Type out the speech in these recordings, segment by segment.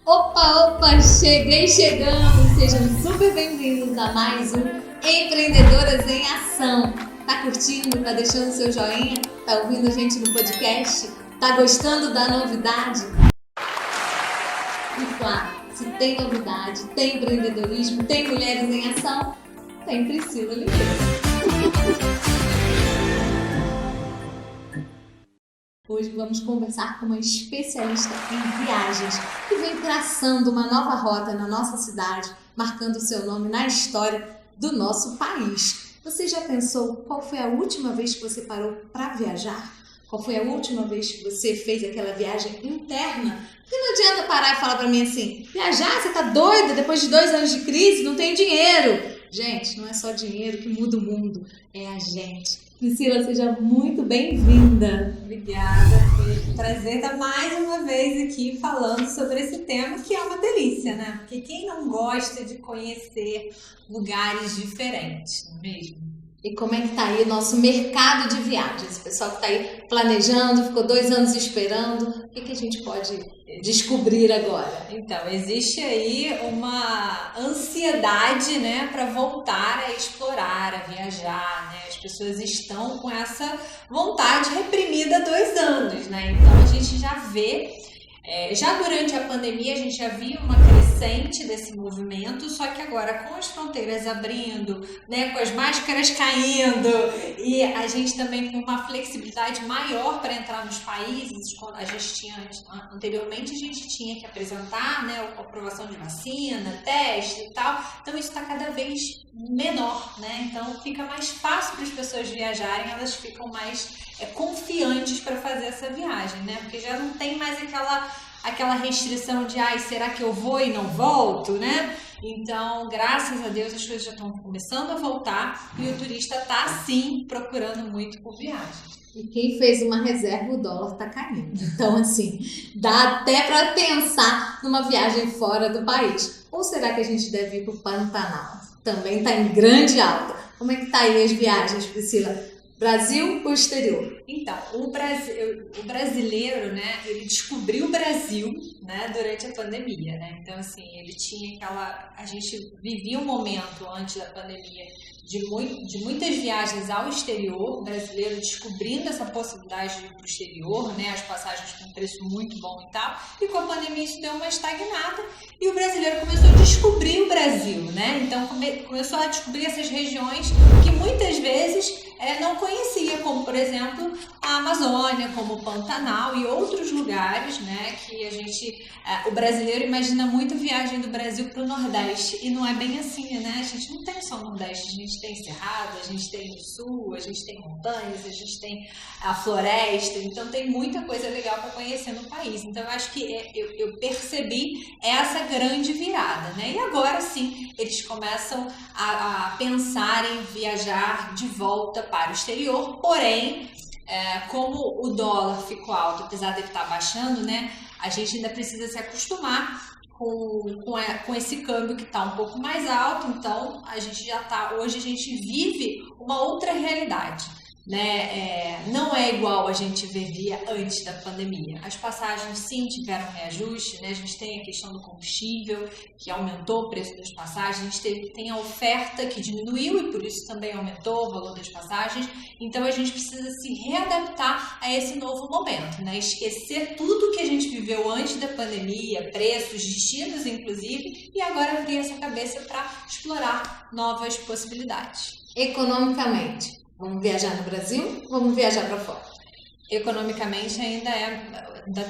Opa, cheguei chegando! Sejam super bem-vindos a mais um Empreendedoras em Ação. Tá curtindo? Tá deixando seu joinha? Tá ouvindo a gente no podcast? Tá gostando da novidade? E claro, se tem novidade, tem empreendedorismo, tem mulheres em ação, tem Priscila Oliveira. Hoje vamos conversar com uma especialista em viagens que vem traçando uma nova rota na nossa cidade, marcando seu nome na história do nosso país. Você já pensou qual foi a última vez que você parou para viajar? Qual foi a última vez que você fez aquela viagem interna? Porque não adianta parar e falar para mim assim, viajar? Você tá doida? Depois de 2 anos de crise, não tem dinheiro. Gente, não é só dinheiro que muda o mundo, é a gente. Priscila, seja muito bem-vinda. Obrigada, foi um prazer estar mais uma vez aqui falando sobre esse tema que é uma delícia, né? Porque quem não gosta de conhecer lugares diferentes, não é mesmo? E como é que tá aí o nosso mercado de viagens? O pessoal que tá aí planejando, ficou 2 anos esperando, o que a gente pode descobrir agora? Então, existe aí uma ansiedade, né, para voltar a explorar, a viajar, né? As pessoas estão com essa vontade reprimida há 2 anos, né? Então, a gente já vê, já durante a pandemia, a gente já viu uma crescente desse movimento, só que agora com as fronteiras abrindo, né, com as máscaras caindo e a gente também com uma flexibilidade maior para entrar nos países, quando a gente tinha, anteriormente a gente tinha que apresentar, né, a aprovação de vacina, teste e tal, então isso está cada vez menor, né, então fica mais fácil para as pessoas viajarem, elas ficam mais confiantes para fazer essa viagem, né, porque já não tem mais aquela restrição de, será que eu vou e não volto, né? Então, graças a Deus, as coisas já estão começando a voltar e o turista está, sim, procurando muito por viagem. E quem fez uma reserva, o dólar tá caindo. Então, assim, dá até para pensar numa viagem fora do país. Ou será que a gente deve ir para o Pantanal? Também tá em grande alta. Como é que tá aí as viagens, Priscila? Brasil ou exterior? Então, o brasileiro, né, ele descobriu o Brasil, né, durante a pandemia, né, então assim, ele tinha a gente vivia um momento antes da pandemia de muitas viagens ao exterior, o brasileiro descobrindo essa possibilidade de ir para o exterior, né, as passagens com preço muito bom e tal, e com a pandemia isso deu uma estagnada e o brasileiro começou a descobrir o Brasil, né, então começou a descobrir essas regiões que muitas vezes não conhecia, como por exemplo a Amazônia, como o Pantanal e outros lugares, né, que o brasileiro imagina muito viagem do Brasil para o Nordeste e não é bem assim, né, a gente não tem só o Nordeste, a gente tem Cerrado, a gente tem o Sul, a gente tem montanhas, a gente tem a floresta, então tem muita coisa legal para conhecer no país, então eu acho que eu percebi essa grande virada, né, e agora sim eles começam a pensar em viajar de volta para o exterior, porém, como o dólar ficou alto, apesar de ele estar baixando, né, a gente ainda precisa se acostumar com esse câmbio que está um pouco mais alto, então a gente hoje a gente vive uma outra realidade, né? Não é igual a gente vivia antes da pandemia. As passagens sim tiveram reajuste, né? A gente tem a questão do combustível que aumentou o preço das passagens, a gente tem a oferta que diminuiu e por isso também aumentou o valor das passagens, então a gente precisa se readaptar a esse novo momento, né? Esquecer tudo que a gente viveu antes da pandemia, preços, destinos inclusive, e agora abrir essa cabeça para explorar novas possibilidades. Economicamente, vamos viajar no Brasil? Vamos viajar para fora? Economicamente ainda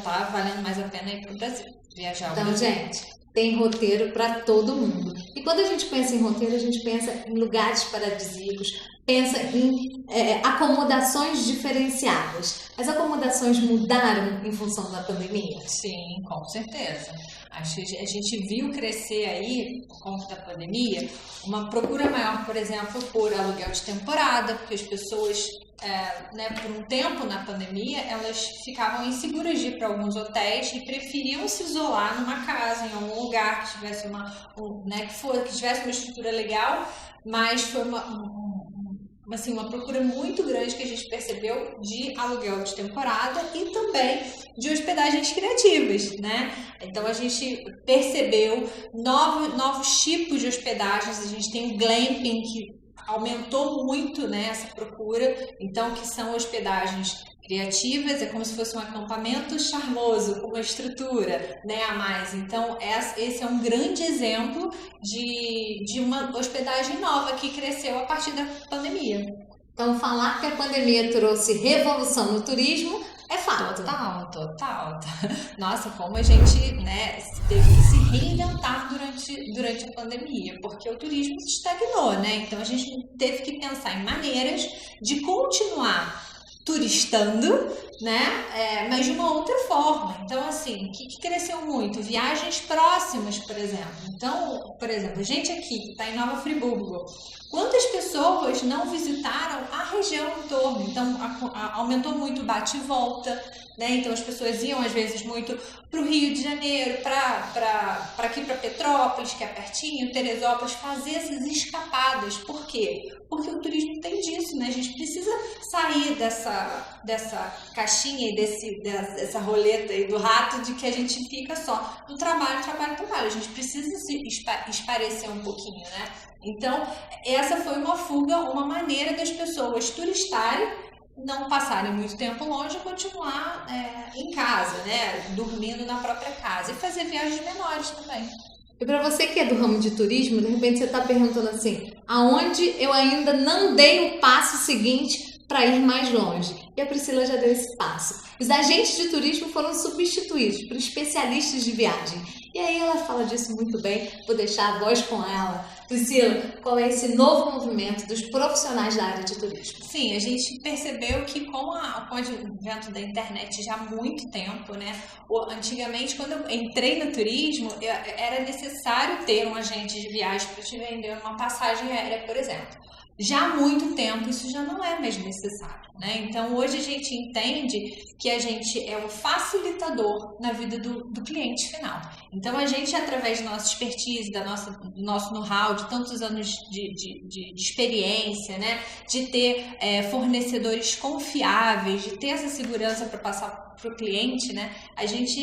tá valendo mais a pena ir para o Brasil, viajar ao Brasil. Então, gente, tem roteiro para todo mundo. E quando a gente pensa em roteiro, a gente pensa em lugares paradisíacos, pensa em acomodações diferenciadas. As acomodações mudaram em função da pandemia? Sim, com certeza. Acho que a gente viu crescer aí, por conta da pandemia, uma procura maior, por exemplo, por aluguel de temporada, porque as pessoas, né, por um tempo na pandemia, elas ficavam inseguras de ir para alguns hotéis e preferiam se isolar numa casa, em algum lugar que tivesse que tivesse uma estrutura legal, mas foi uma assim, uma procura muito grande que a gente percebeu de aluguel de temporada e também de hospedagens criativas, né? Então a gente percebeu novos tipos de hospedagens. A gente tem o glamping, que aumentou muito, né, essa procura, então que são hospedagens criativas, é como se fosse um acampamento charmoso, com uma estrutura, né, a mais. Então esse é um grande exemplo de uma hospedagem nova que cresceu a partir da pandemia. Então falar que a pandemia trouxe revolução no turismo é fato. Total. Nossa, como a gente, né, teve que se reinventar durante a pandemia, porque o turismo estagnou, né? Então a gente teve que pensar em maneiras de continuar turistando, né? Mas de uma outra forma. Então, assim, o que cresceu muito? Viagens próximas, por exemplo. Então, por exemplo, a gente aqui que está em Nova Friburgo, quantas pessoas não visitaram a região em torno? Então, aumentou muito o bate e volta, né? Então, as pessoas iam, às vezes, muito para o Rio de Janeiro, para aqui, para Petrópolis, que é pertinho, Teresópolis, fazer essas escapadas. Por quê? Porque o turismo tem disso, né? A gente precisa sair dessa caixinha e dessa roleta aí do rato de que a gente fica só no trabalho. A gente precisa se esparecer um pouquinho, né? Então, essa foi uma fuga, uma maneira das pessoas turistarem, não passarem muito tempo longe e continuar em casa, né? Dormindo na própria casa e fazer viagens menores também. E para você que é do ramo de turismo, de repente você está perguntando assim, aonde eu ainda não dei o passo seguinte para ir mais longe? E a Priscila já deu esse passo. Os agentes de turismo foram substituídos por especialistas de viagem. E aí ela fala disso muito bem, vou deixar a voz com ela. Priscila, qual é esse novo movimento dos profissionais da área de turismo? Sim, a gente percebeu que com o advento da internet já há muito tempo, né? Antigamente, quando eu entrei no turismo, era necessário ter um agente de viagem para te vender uma passagem aérea, por exemplo. Já há muito tempo isso já não é mais necessário, né? Então hoje a gente entende que a gente é um facilitador na vida do cliente final. Então a gente, através da nossa expertise, do nosso know-how, de tantos anos de experiência, né? De ter fornecedores confiáveis, de ter essa segurança para passar para o cliente, né? A gente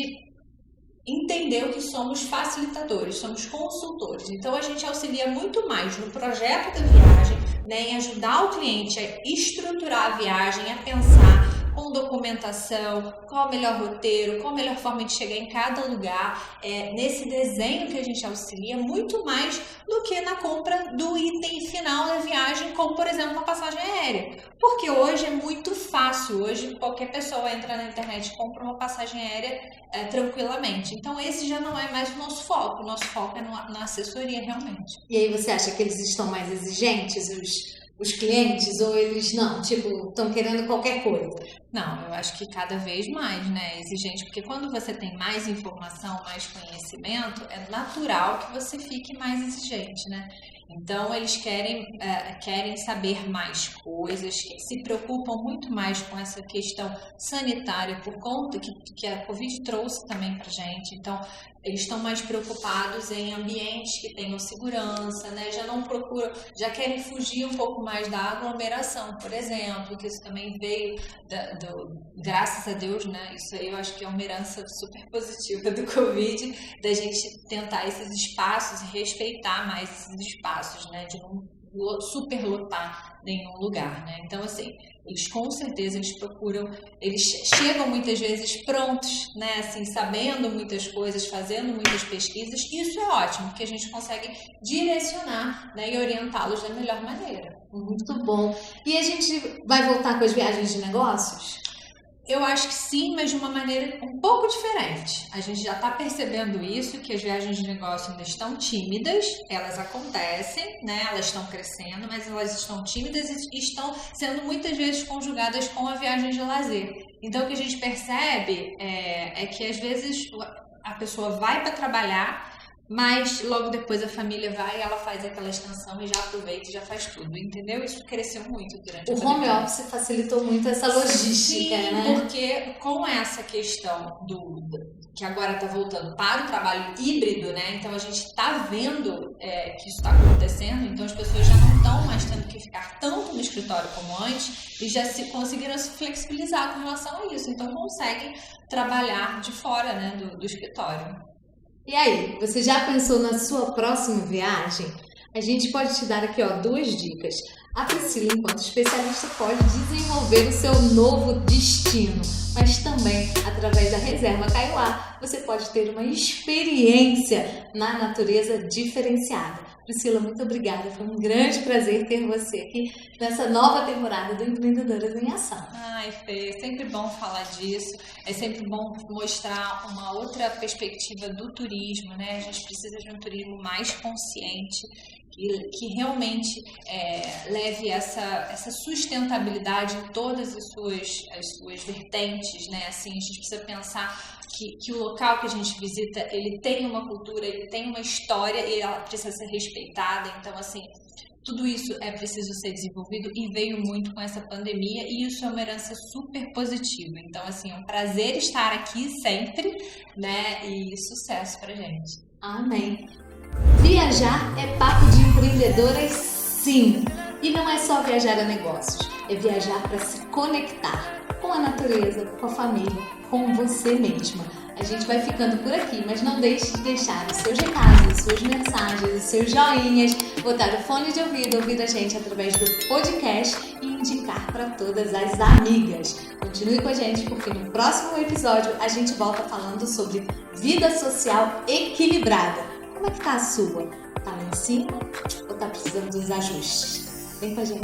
entendeu que somos facilitadores, somos consultores. Então a gente auxilia muito mais no projeto da viagem, né, em ajudar o cliente a estruturar a viagem, a pensar com documentação, qual o melhor roteiro, qual a melhor forma de chegar em cada lugar, nesse desenho que a gente auxilia, muito mais do que na compra do item final da viagem, como por exemplo uma passagem aérea. Porque hoje é muito fácil, hoje qualquer pessoa entra na internet e compra uma passagem aérea tranquilamente. Então esse já não é mais o nosso foco é na assessoria realmente. E aí você acha que eles estão mais exigentes, os clientes, ou eles não, tipo, estão querendo qualquer coisa? Não, eu acho que cada vez mais, né, exigente, porque quando você tem mais informação, mais conhecimento, é natural que você fique mais exigente, né? Então, eles querem saber mais coisas, se preocupam muito mais com essa questão sanitária, por conta que a Covid trouxe também pra gente. Então, eles estão mais preocupados em ambientes que tenham segurança, né? Já querem fugir um pouco mais da aglomeração, por exemplo, que isso também veio graças a Deus, né? Isso aí eu acho que é uma herança super positiva do Covid, da gente tentar esses espaços e respeitar mais esses espaços, né? De não superlotar nenhum lugar, né? Então, assim, eles com certeza eles chegam muitas vezes prontos, né? Assim, sabendo muitas coisas, fazendo muitas pesquisas. Isso é ótimo, porque a gente consegue direcionar, né, e orientá-los da melhor maneira. Muito bom. E a gente vai voltar com as viagens de negócios? Eu acho que sim, mas de uma maneira um pouco diferente. A gente já está percebendo isso, que as viagens de negócio ainda estão tímidas, elas acontecem, né? Elas estão crescendo, mas elas estão tímidas e estão sendo muitas vezes conjugadas com a viagem de lazer. Então, o que a gente percebe é que às vezes a pessoa vai para trabalhar, mas logo depois a família vai e ela faz aquela extensão e já aproveita e já faz tudo, entendeu? Isso cresceu muito durante a pandemia. O home office facilitou muito essa logística, sim, né? Porque com essa questão que agora está voltando para o trabalho híbrido, né? Então a gente está vendo que isso está acontecendo, então as pessoas já não estão mais tendo que ficar tanto no escritório como antes e já conseguiram se flexibilizar com relação a isso, então conseguem trabalhar de fora, né, do escritório. E aí, você já pensou na sua próxima viagem? A gente pode te dar aqui 2 dicas. A Priscila, enquanto especialista, pode desenvolver o seu novo destino, mas também, através da Reserva Kaiowá, você pode ter uma experiência na natureza diferenciada. Priscila, muito obrigada. Foi um grande prazer ter você aqui nessa nova temporada do Empreendedoras em Ação. Ai, Fê, é sempre bom falar disso, é sempre bom mostrar uma outra perspectiva do turismo, né? A gente precisa de um turismo mais consciente, que realmente leve essa sustentabilidade em todas as suas vertentes, né? Assim, a gente precisa pensar que o local que a gente visita, ele tem uma cultura, ele tem uma história e ela precisa ser respeitada. Então, assim, tudo isso é preciso ser desenvolvido e veio muito com essa pandemia e isso é uma herança super positiva. Então, assim, é um prazer estar aqui sempre, né? E sucesso pra gente. Amém! Viajar é papo de empreendedoras, sim! E não é só viajar a negócios, é viajar para se conectar com a natureza, com a família, com você mesma. A gente vai ficando por aqui, mas não deixe de deixar os seus recados, as suas mensagens, os seus joinhas, botar o fone de ouvido, ouvir a gente através do podcast e indicar para todas as amigas. Continue com a gente, porque no próximo episódio a gente volta falando sobre vida social equilibrada. Como é que tá a sua? Tá lá em cima ou tá precisando dos ajustes? Vem com a gente.